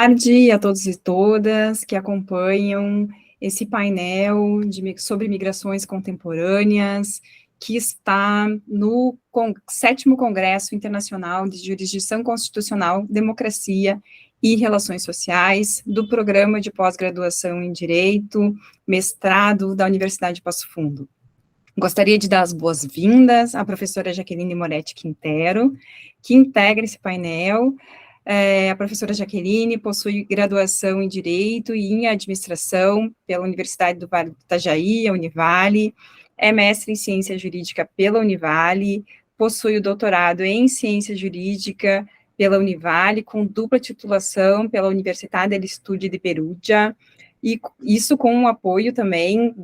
Tarde a todos e todas que acompanham esse painel sobre migrações contemporâneas, que está no 7º Congresso Internacional de Jurisdição Constitucional, Democracia e Relações Sociais, do Programa de Pós-Graduação em Direito, mestrado da Universidade de Passo Fundo. Gostaria de dar as boas-vindas à professora Jaqueline Moretti Quintero, que integra esse painel. A professora Jaqueline possui graduação em Direito e em Administração pela Universidade do Vale do Itajaí, a Univale, é mestre em Ciência Jurídica pela Univale, possui o doutorado em Ciência Jurídica pela Univale, com dupla titulação pela Universidade del Studi di Perugia, e isso com o apoio também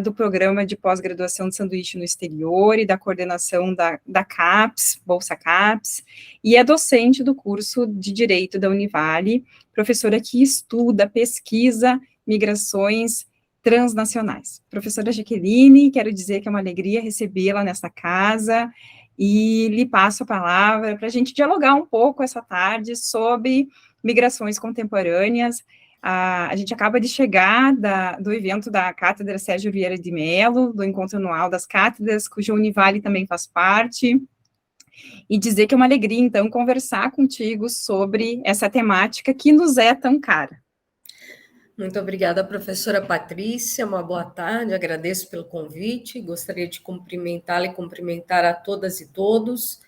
do programa de pós-graduação de sanduíche no exterior e da coordenação da CAPES, Bolsa CAPES, e é docente do curso de Direito da Univale, professora que estuda, pesquisa migrações transnacionais. Professora Jaqueline, quero dizer que é uma alegria recebê-la nesta casa, e lhe passo a palavra para a gente dialogar um pouco essa tarde sobre migrações contemporâneas. A gente acaba de chegar do evento da Cátedra Sérgio Vieira de Mello, do Encontro Anual das Cátedras, cuja Univale também faz parte, e dizer que é uma alegria, então, conversar contigo sobre essa temática que nos é tão cara. Muito obrigada, professora Patrícia, uma boa tarde, agradeço pelo convite, gostaria de cumprimentá-la e cumprimentar a todas e todos,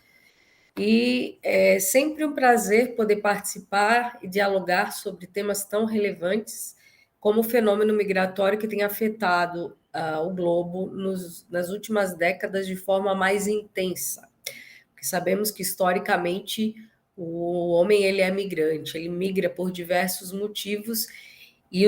e é sempre um prazer poder participar e dialogar sobre temas tão relevantes como o fenômeno migratório que tem afetado o globo nas últimas décadas de forma mais intensa. Porque sabemos que, historicamente, o homem ele é migrante, ele migra por diversos motivos, e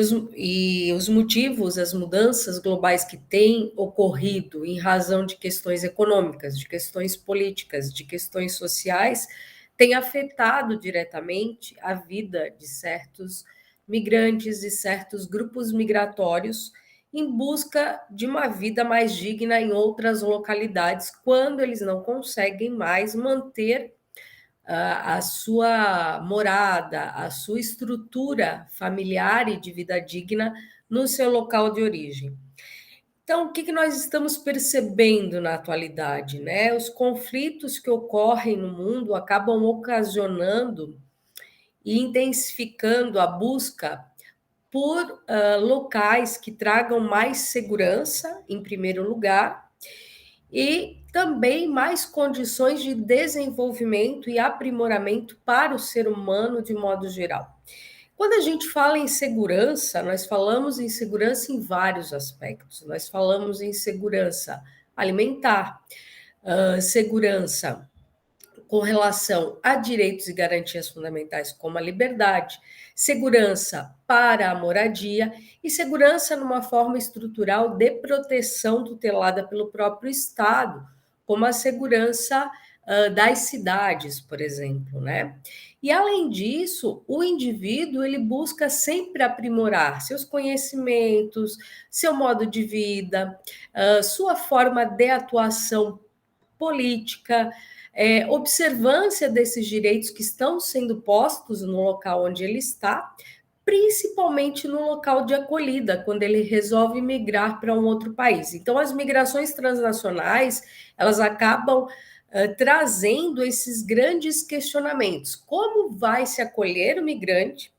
os motivos, as mudanças globais que têm ocorrido em razão de questões econômicas, de questões políticas, de questões sociais, têm afetado diretamente a vida de certos migrantes e certos grupos migratórios em busca de uma vida mais digna em outras localidades, quando eles não conseguem mais manter a sua morada, a sua estrutura familiar e de vida digna no seu local de origem. Então, o que nós estamos percebendo na atualidade, né? Os conflitos que ocorrem no mundo acabam ocasionando e intensificando a busca por locais que tragam mais segurança, em primeiro lugar, e também mais condições de desenvolvimento e aprimoramento para o ser humano de modo geral. Quando a gente fala em segurança, nós falamos em segurança em vários aspectos. Nós falamos em segurança alimentar, segurança com relação a direitos e garantias fundamentais como a liberdade, segurança para a moradia e segurança numa forma estrutural de proteção tutelada pelo próprio Estado, como a segurança das cidades, por exemplo, né? E além disso, o indivíduo ele busca sempre aprimorar seus conhecimentos, seu modo de vida, sua forma de atuação política, observância desses direitos que estão sendo postos no local onde ele está, principalmente no local de acolhida, quando ele resolve migrar para um outro país. Então, as migrações transnacionais, elas acabam trazendo esses grandes questionamentos. Como vai se acolher o migrante?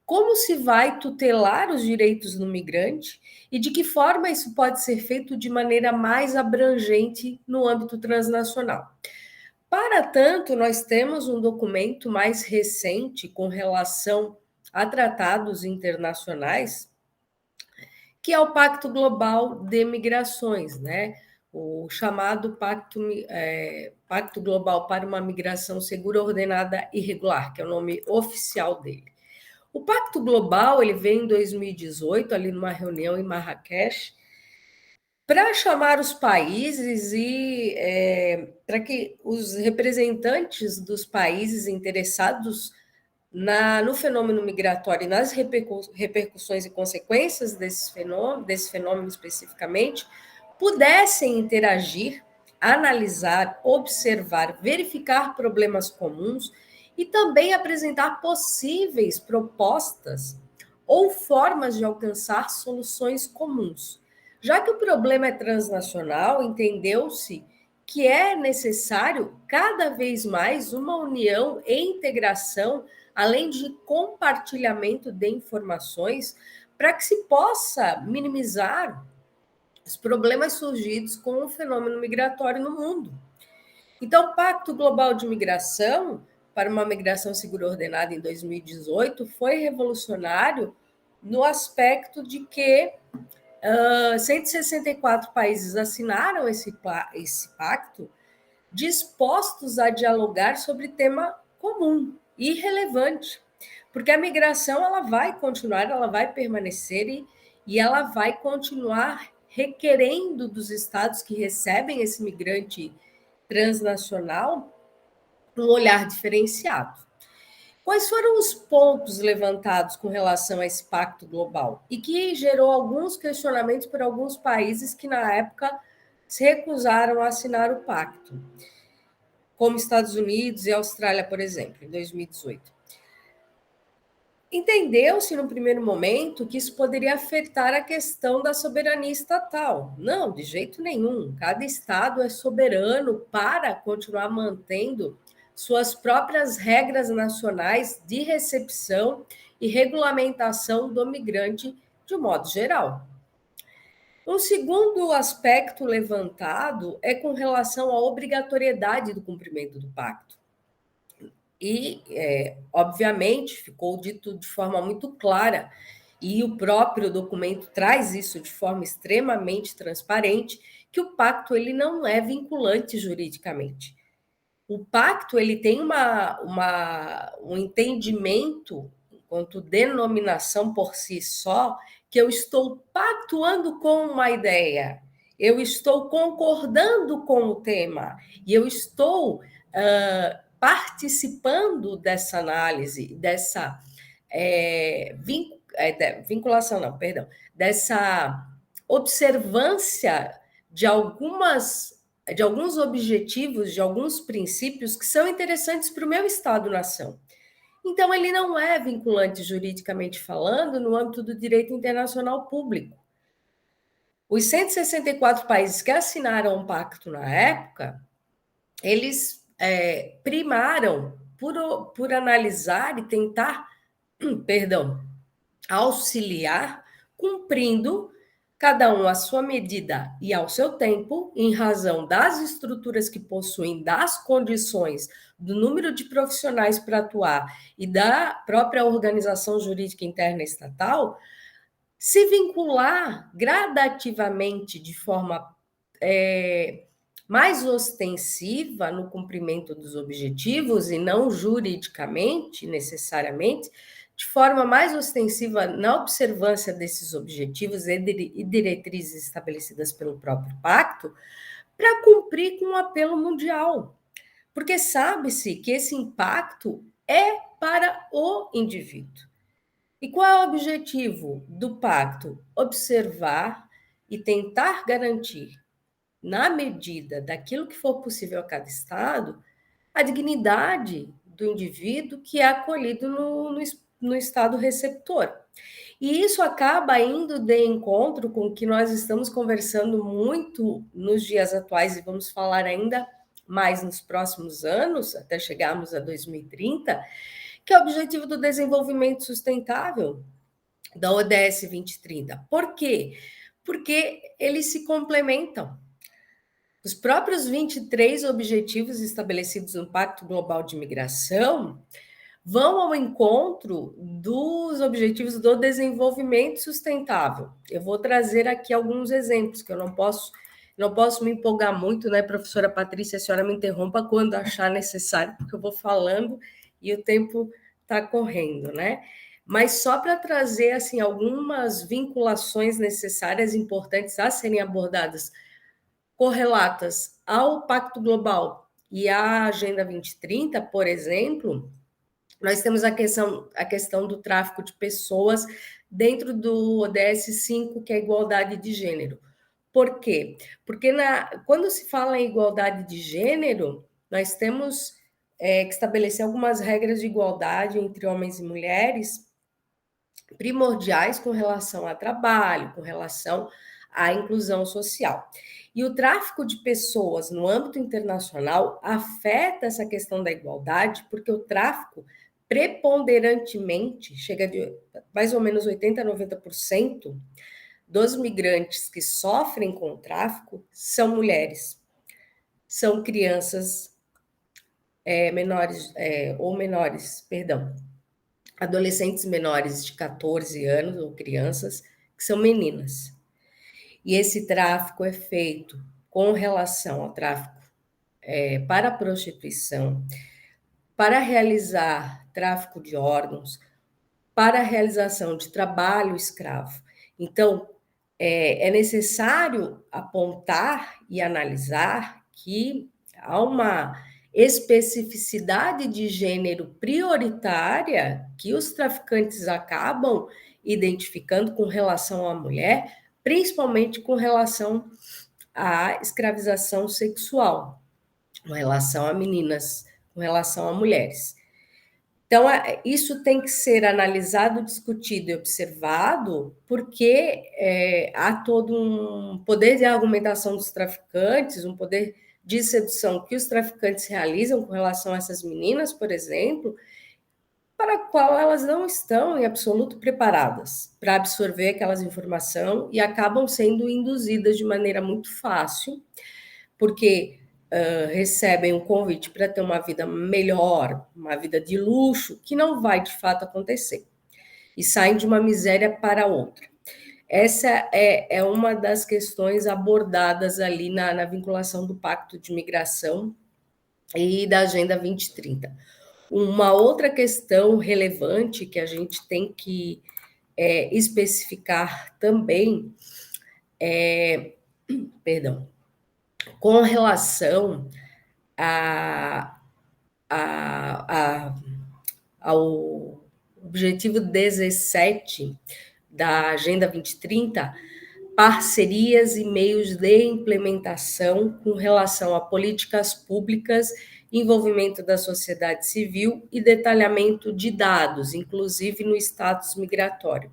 Como se vai tutelar os direitos do migrante e de que forma isso pode ser feito de maneira mais abrangente no âmbito transnacional. Para tanto, nós temos um documento mais recente com relação a tratados internacionais, que é o Pacto Global de Migrações, né? O chamado Pacto Global para uma Migração Segura, Ordenada e Regular, que é o nome oficial dele. O Pacto Global ele veio em 2018, ali numa reunião em Marrakech, para chamar os países e para que os representantes dos países interessados no fenômeno migratório e nas repercussões e consequências desse fenômeno especificamente, pudessem interagir, analisar, observar, verificar problemas comuns e também apresentar possíveis propostas ou formas de alcançar soluções comuns. Já que o problema é transnacional, entendeu-se que é necessário cada vez mais uma união e integração, além de compartilhamento de informações, para que se possa minimizar os problemas surgidos com o fenômeno migratório no mundo. Então, o Pacto Global de Migração para uma Migração Segura e Ordenada em 2018 foi revolucionário no aspecto de que 164 países assinaram esse pacto, dispostos a dialogar sobre tema comum e relevante, porque a migração ela vai continuar, ela vai permanecer e ela vai continuar requerendo dos estados que recebem esse migrante transnacional um olhar diferenciado. Quais foram os pontos levantados com relação a esse pacto global e que gerou alguns questionamentos por alguns países que, na época, se recusaram a assinar o pacto, como Estados Unidos e Austrália, por exemplo, em 2018? Entendeu-se, no primeiro momento, que isso poderia afetar a questão da soberania estatal. Não, de jeito nenhum. Cada estado é soberano para continuar mantendo suas próprias regras nacionais de recepção e regulamentação do migrante de um modo geral. Um segundo aspecto levantado é com relação à obrigatoriedade do cumprimento do pacto. E, obviamente, ficou dito de forma muito clara, e o próprio documento traz isso de forma extremamente transparente, que o pacto ele não é vinculante juridicamente. O pacto ele tem um entendimento, enquanto denominação por si só, que eu estou pactuando com uma ideia, eu estou concordando com o tema, e eu estou participando dessa análise, dessa vinculação, não, perdão, dessa observância de alguns objetivos, de alguns princípios que são interessantes para o meu Estado-nação. Então, ele não é vinculante juridicamente falando no âmbito do direito internacional público. Os 164 países que assinaram o pacto na época, eles primaram por analisar e tentar, auxiliar, cumprindo cada um à sua medida e ao seu tempo, em razão das estruturas que possuem, das condições, do número de profissionais para atuar e da própria organização jurídica interna estatal, se vincular gradativamente de forma mais ostensiva no cumprimento dos objetivos e não juridicamente, necessariamente, de forma mais ostensiva na observância desses objetivos e diretrizes estabelecidas pelo próprio pacto, para cumprir com o apelo mundial. Porque sabe-se que esse impacto é para o indivíduo. E qual é o objetivo do pacto? Observar e tentar garantir, na medida daquilo que for possível a cada estado, a dignidade do indivíduo que é acolhido no estado receptor. E isso acaba indo de encontro com o que nós estamos conversando muito nos dias atuais e vamos falar ainda mais nos próximos anos, até chegarmos a 2030, que é o Objetivo do Desenvolvimento Sustentável da ODS 2030. Por quê? Porque eles se complementam. Os próprios 23 objetivos estabelecidos no Pacto Global de Migração vão ao encontro dos objetivos do desenvolvimento sustentável. Eu vou trazer aqui alguns exemplos, que eu não posso me empolgar muito, né, professora Patrícia? A senhora me interrompa quando achar necessário, porque eu vou falando e o tempo está correndo, né? Mas só para trazer assim, algumas vinculações necessárias, importantes a serem abordadas, correlatas ao Pacto Global e à Agenda 2030, por exemplo, nós temos a questão do tráfico de pessoas dentro do ODS 5, que é a igualdade de gênero. Por quê? Porque quando se fala em igualdade de gênero, nós temos que estabelecer algumas regras de igualdade entre homens e mulheres primordiais com relação ao trabalho, com relação à inclusão social. E o tráfico de pessoas no âmbito internacional afeta essa questão da igualdade, porque o tráfico preponderantemente chega de mais ou menos 80% a 90% dos migrantes que sofrem com o tráfico são mulheres, são crianças menores, adolescentes menores de 14 anos ou crianças que são meninas. E esse tráfico é feito com relação ao tráfico para a prostituição, para realizar tráfico de órgãos, para a realização de trabalho escravo. Então, é necessário apontar e analisar que há uma especificidade de gênero prioritária que os traficantes acabam identificando com relação à mulher, principalmente com relação à escravização sexual, com relação a meninas, com relação a mulheres. Então, isso tem que ser analisado, discutido e observado, porque há todo um poder de argumentação dos traficantes, um poder de sedução que os traficantes realizam com relação a essas meninas, por exemplo, para a qual elas não estão em absoluto preparadas para absorver aquelas informações e acabam sendo induzidas de maneira muito fácil, porque recebem um convite para ter uma vida melhor, uma vida de luxo, que não vai de fato acontecer, e saem de uma miséria para outra. Essa é uma das questões abordadas ali na vinculação do Pacto de Migração e da Agenda 2030. Uma outra questão relevante que a gente tem que especificar também com relação ao objetivo 17 da Agenda 2030, parcerias e meios de implementação com relação a políticas públicas, envolvimento da sociedade civil e detalhamento de dados, inclusive no status migratório.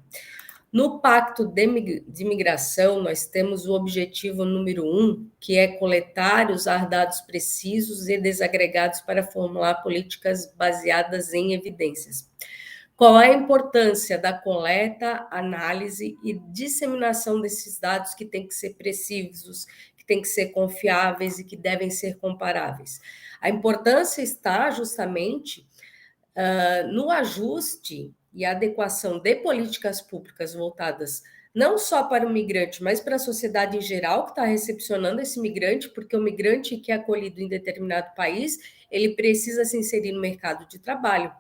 No Pacto de Migração, nós temos o objetivo número 1, que é coletar e usar dados precisos e desagregados para formular políticas baseadas em evidências. Qual é a importância da coleta, análise e disseminação desses dados que têm que ser precisos, que têm que ser confiáveis e que devem ser comparáveis? A importância está justamente no ajuste e adequação de políticas públicas voltadas não só para o migrante, mas para a sociedade em geral que está recepcionando esse migrante, porque o migrante que é acolhido em determinado país, ele precisa se inserir no mercado de trabalho,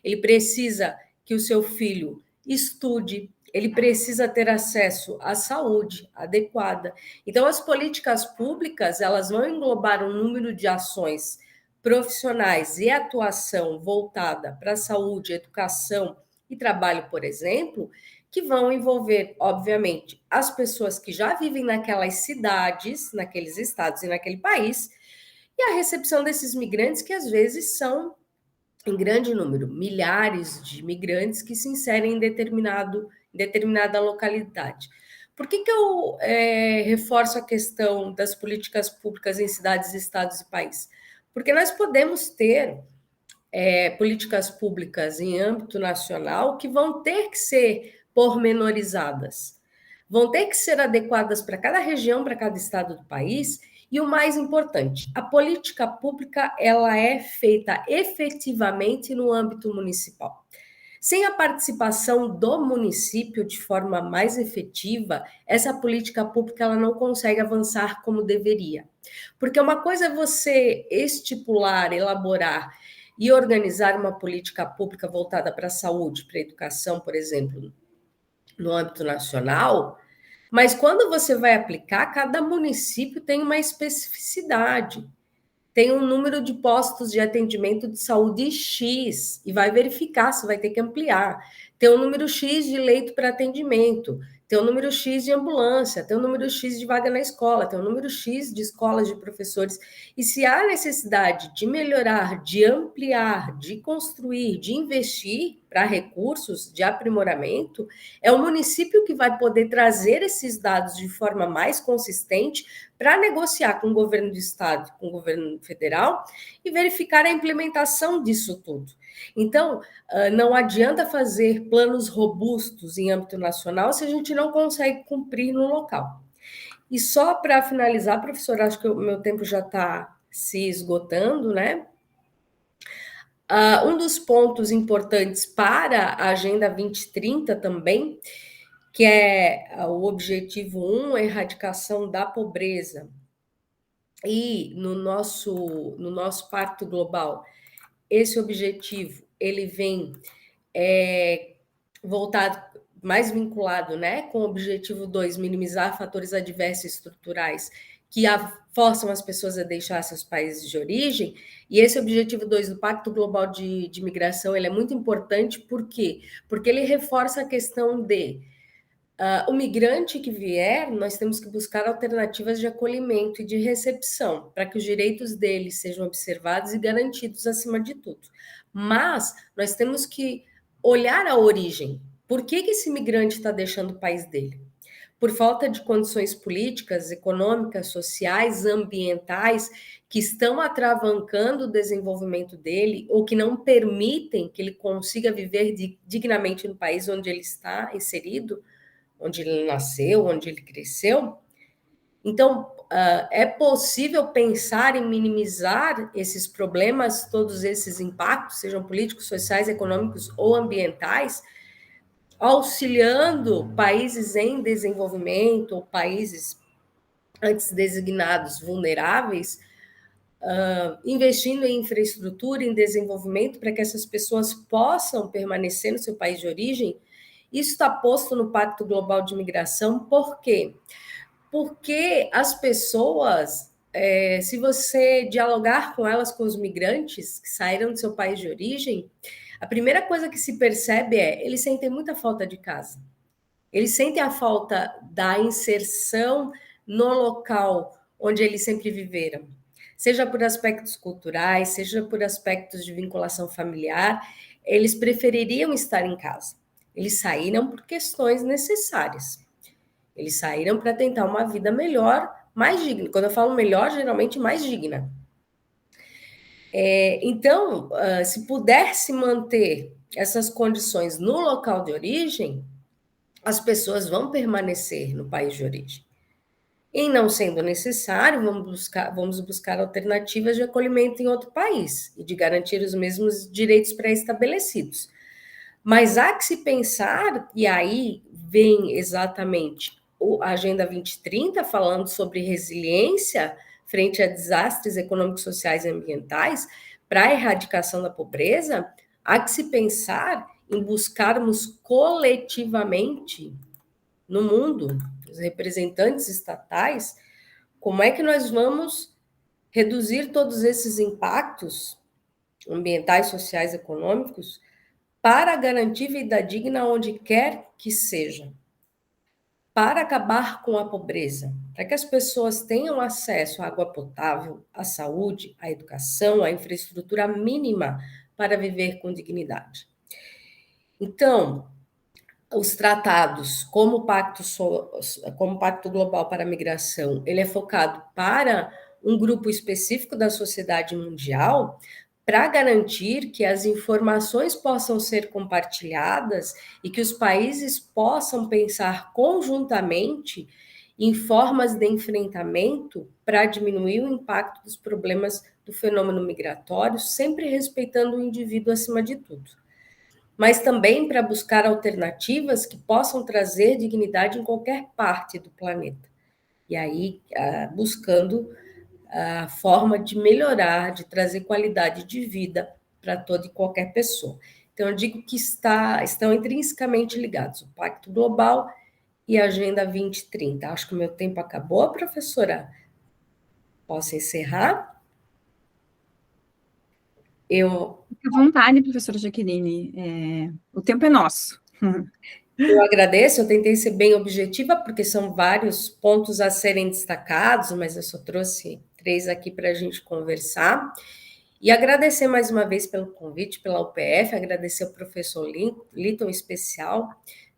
ele precisa que o seu filho estude, ele precisa ter acesso à saúde adequada. Então, as políticas públicas, elas vão englobar um número de ações profissionais e atuação voltada para a saúde, educação e trabalho, por exemplo, que vão envolver, obviamente, as pessoas que já vivem naquelas cidades, naqueles estados e naquele país, e a recepção desses migrantes, que às vezes são, em grande número, milhares de migrantes que se inserem em determinada localidade. Por que eu reforço a questão das políticas públicas em cidades, estados e países? Porque nós podemos ter políticas públicas em âmbito nacional que vão ter que ser pormenorizadas, vão ter que ser adequadas para cada região, para cada estado do país, e o mais importante, a política pública ela é feita efetivamente no âmbito municipal. Sem a participação do município de forma mais efetiva, essa política pública ela não consegue avançar como deveria. Porque uma coisa é você estipular, elaborar e organizar uma política pública voltada para a saúde, para a educação, por exemplo, no âmbito nacional, mas quando você vai aplicar, cada município tem uma especificidade. Tem um número de postos de atendimento de saúde X e vai verificar se vai ter que ampliar. ter um número X de leito para atendimento, ter um número X de ambulância, ter um número X de vaga na escola, ter um número X de escolas de professores. E se há necessidade de melhorar, de ampliar, de construir, de investir para recursos de aprimoramento, é o município que vai poder trazer esses dados de forma mais consistente para negociar com o governo do estado, com o governo federal e verificar a implementação disso tudo. Então, não adianta fazer planos robustos em âmbito nacional se a gente não consegue cumprir no local. E só para finalizar, professor, acho que o meu tempo já está se esgotando, né? Um dos pontos importantes para a Agenda 2030 também, que é o objetivo 1, a erradicação da pobreza, e no nosso Pacto Global, esse objetivo ele vem voltado, mais vinculado, né, com o objetivo 2, minimizar fatores adversos estruturais que forçam as pessoas a deixar seus países de origem, e esse objetivo 2 do Pacto Global de Migração, ele é muito importante, por quê? Porque ele reforça a questão de o migrante que vier, nós temos que buscar alternativas de acolhimento e de recepção, para que os direitos dele sejam observados e garantidos acima de tudo. Mas nós temos que olhar a origem. Por que esse migrante está deixando o país dele? Por falta de condições políticas, econômicas, sociais, ambientais, que estão atravancando o desenvolvimento dele ou que não permitem que ele consiga viver dignamente no país onde ele está inserido, onde ele nasceu, onde ele cresceu. Então, é possível pensar em minimizar esses problemas, todos esses impactos, sejam políticos, sociais, econômicos ou ambientais, auxiliando países em desenvolvimento ou países antes designados vulneráveis, investindo em infraestrutura, em desenvolvimento, para que essas pessoas possam permanecer no seu país de origem. Isso está posto no Pacto Global de Migração, por quê? Porque as pessoas, se você dialogar com elas, com os migrantes que saíram do seu país de origem, a primeira coisa que se percebe eles sentem muita falta de casa. Eles sentem a falta da inserção no local onde eles sempre viveram. Seja por aspectos culturais, seja por aspectos de vinculação familiar, eles prefeririam estar em casa. Eles saíram por questões necessárias. Eles saíram para tentar uma vida melhor, mais digna. Quando eu falo melhor, geralmente mais digna. Então, se pudesse manter essas condições no local de origem, as pessoas vão permanecer no país de origem. Em não sendo necessário, vamos buscar alternativas de acolhimento em outro país e de garantir os mesmos direitos pré-estabelecidos. Mas há que se pensar, e aí vem exatamente a Agenda 2030 falando sobre resiliência frente a desastres econômicos, sociais e ambientais, para a erradicação da pobreza, há que se pensar em buscarmos coletivamente no mundo, os representantes estatais, como é que nós vamos reduzir todos esses impactos ambientais, sociais, econômicos, para garantir vida digna onde quer que seja, para acabar com a pobreza, para que as pessoas tenham acesso à água potável, à saúde, à educação, à infraestrutura mínima para viver com dignidade. Então, os tratados, como o Pacto Global para a Migração, ele é focado para um grupo específico da sociedade mundial, para garantir que as informações possam ser compartilhadas e que os países possam pensar conjuntamente em formas de enfrentamento para diminuir o impacto dos problemas do fenômeno migratório, sempre respeitando o indivíduo acima de tudo. Mas também para buscar alternativas que possam trazer dignidade em qualquer parte do planeta. E aí, buscando a forma de melhorar, de trazer qualidade de vida para toda e qualquer pessoa. Então, eu digo que estão intrinsecamente ligados, o Pacto Global e a Agenda 2030. Acho que o meu tempo acabou, professora. Posso encerrar? Fique à vontade, professora Jaqueline. O tempo é nosso. Eu agradeço, eu tentei ser bem objetiva, porque são vários pontos a serem destacados, mas eu só trouxe 3 aqui para a gente conversar. E agradecer mais uma vez pelo convite, pela UPF, agradecer ao professor Liton, especial.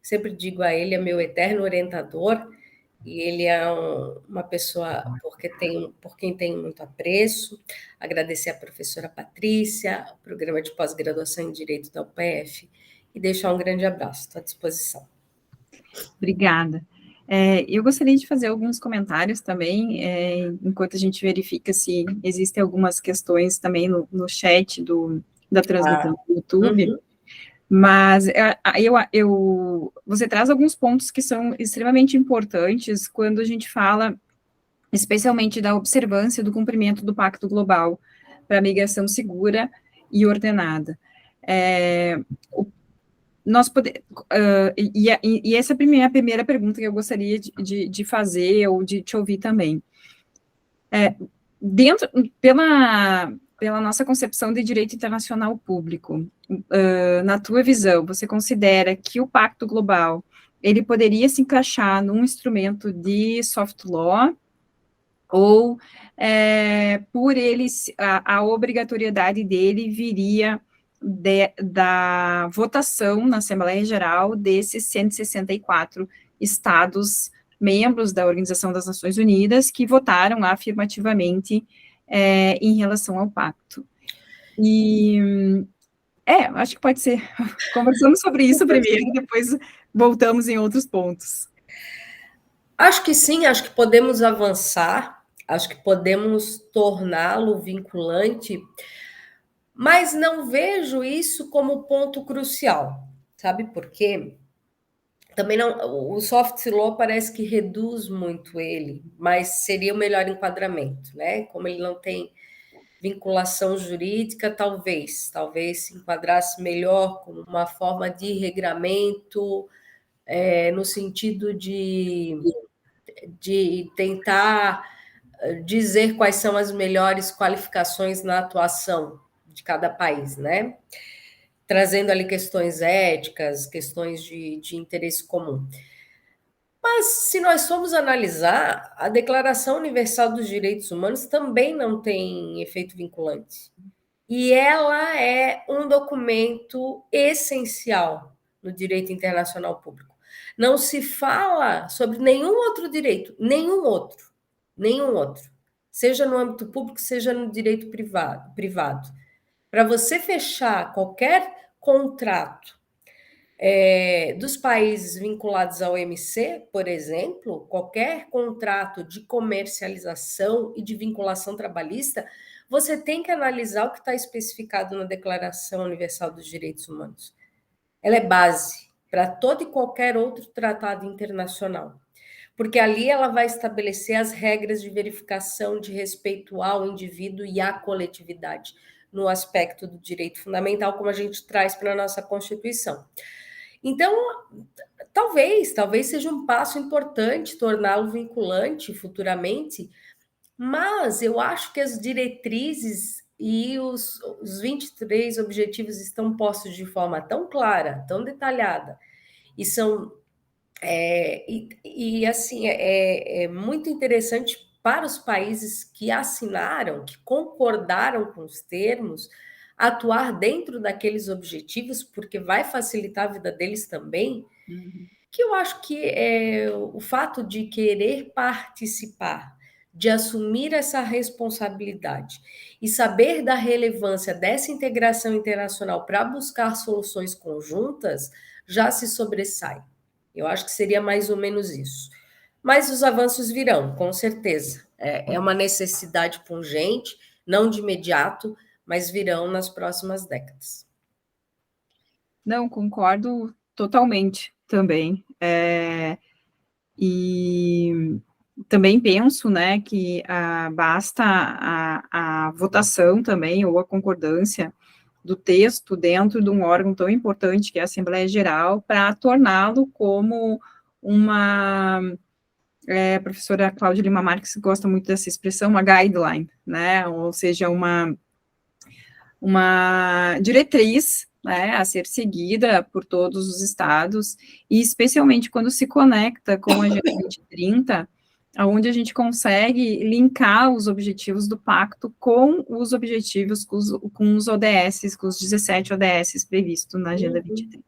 Sempre digo a ele, é meu eterno orientador, e ele é uma pessoa por quem tenho muito apreço. Agradecer à professora Patrícia, o programa de pós-graduação em Direito da UPF, e deixar um grande abraço, estou à disposição. Obrigada. Eu gostaria de fazer alguns comentários também, enquanto a gente verifica se existem algumas questões também no chat da transmissão do YouTube. Uhum. Mas você traz alguns pontos que são extremamente importantes quando a gente fala, especialmente da observância do cumprimento do Pacto Global para a Migração Segura e Ordenada. E essa é a primeira pergunta que eu gostaria de fazer, ou de te ouvir também. Pela nossa concepção de direito internacional público, na tua visão, você considera que o Pacto Global, ele poderia se encaixar num instrumento de soft law, ou por ele, a obrigatoriedade dele viria da votação na Assembleia Geral desses 164 estados membros da Organização das Nações Unidas que votaram afirmativamente em relação ao pacto. Acho que pode ser. Conversamos sobre isso primeiro, depois voltamos em outros pontos. Acho que sim, acho que podemos avançar, acho que podemos torná-lo vinculante, mas não vejo isso como ponto crucial, sabe por quê? Também não, o soft law parece que reduz muito ele, mas seria o melhor enquadramento, né? Como ele não tem vinculação jurídica, talvez se enquadrasse melhor como uma forma de regramento, no sentido de tentar dizer quais são as melhores qualificações na atuação de cada país, né? Trazendo ali questões éticas, questões de interesse comum. Mas, se nós formos analisar, a Declaração Universal dos Direitos Humanos também não tem efeito vinculante. E ela é um documento essencial no direito internacional público. Não se fala sobre nenhum outro direito, nenhum outro, seja no âmbito público, seja no direito privado. Para você fechar qualquer contrato dos países vinculados ao OMC, por exemplo, qualquer contrato de comercialização e de vinculação trabalhista, você tem que analisar o que está especificado na Declaração Universal dos Direitos Humanos. Ela é base para todo e qualquer outro tratado internacional, porque ali ela vai estabelecer as regras de verificação de respeito ao indivíduo e à coletividade, no aspecto do direito fundamental, como a gente traz para a nossa Constituição. Então, talvez seja um passo importante torná-lo vinculante futuramente, mas eu acho que as diretrizes e os 23 objetivos estão postos de forma tão clara, tão detalhada, e são assim, é muito interessante para os países que assinaram, que concordaram com os termos, atuar dentro daqueles objetivos, porque vai facilitar a vida deles também, que eu acho que o fato de querer participar, de assumir essa responsabilidade e saber da relevância dessa integração internacional para buscar soluções conjuntas, já se sobressai. Eu acho que seria mais ou menos isso. Mas os avanços virão, com certeza. É uma necessidade pungente, não de imediato, mas virão nas próximas décadas. Não, concordo totalmente também. E também penso, né, que basta a votação também, ou a concordância do texto dentro de um órgão tão importante que é a Assembleia Geral, para torná-lo como a professora Cláudia Lima Marques gosta muito dessa expressão, uma guideline, né, ou seja, uma diretriz né, a ser seguida por todos os estados, e especialmente quando se conecta com a Agenda 2030, onde a gente consegue linkar os objetivos do pacto com os objetivos, com os ODS, com os 17 ODS previstos na Agenda 2030.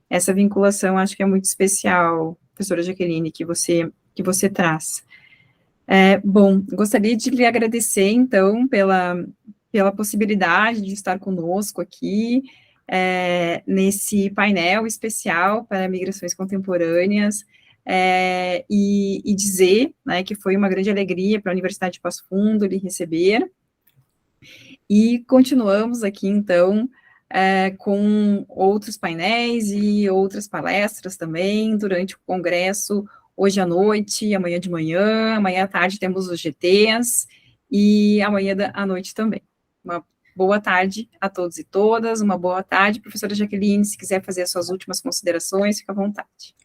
Essa vinculação acho que é muito especial, professora Jaqueline, que você traz. Bom, gostaria de lhe agradecer, então, pela possibilidade de estar conosco aqui, nesse painel especial para migrações contemporâneas, e dizer, né, que foi uma grande alegria para a Universidade de Passo Fundo lhe receber, e continuamos aqui, então, com outros painéis e outras palestras também, durante o congresso, hoje à noite, amanhã de manhã, amanhã à tarde temos os GTs, e amanhã à noite também. Uma boa tarde a todos e todas, uma boa tarde, professora Jaqueline, se quiser fazer as suas últimas considerações, fica à vontade.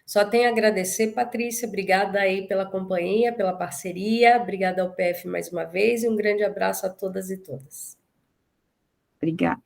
Só tenho a agradecer, Patrícia, obrigada aí pela companhia, pela parceria, obrigada ao PF mais uma vez, e um grande abraço a todas e todas. Obrigada.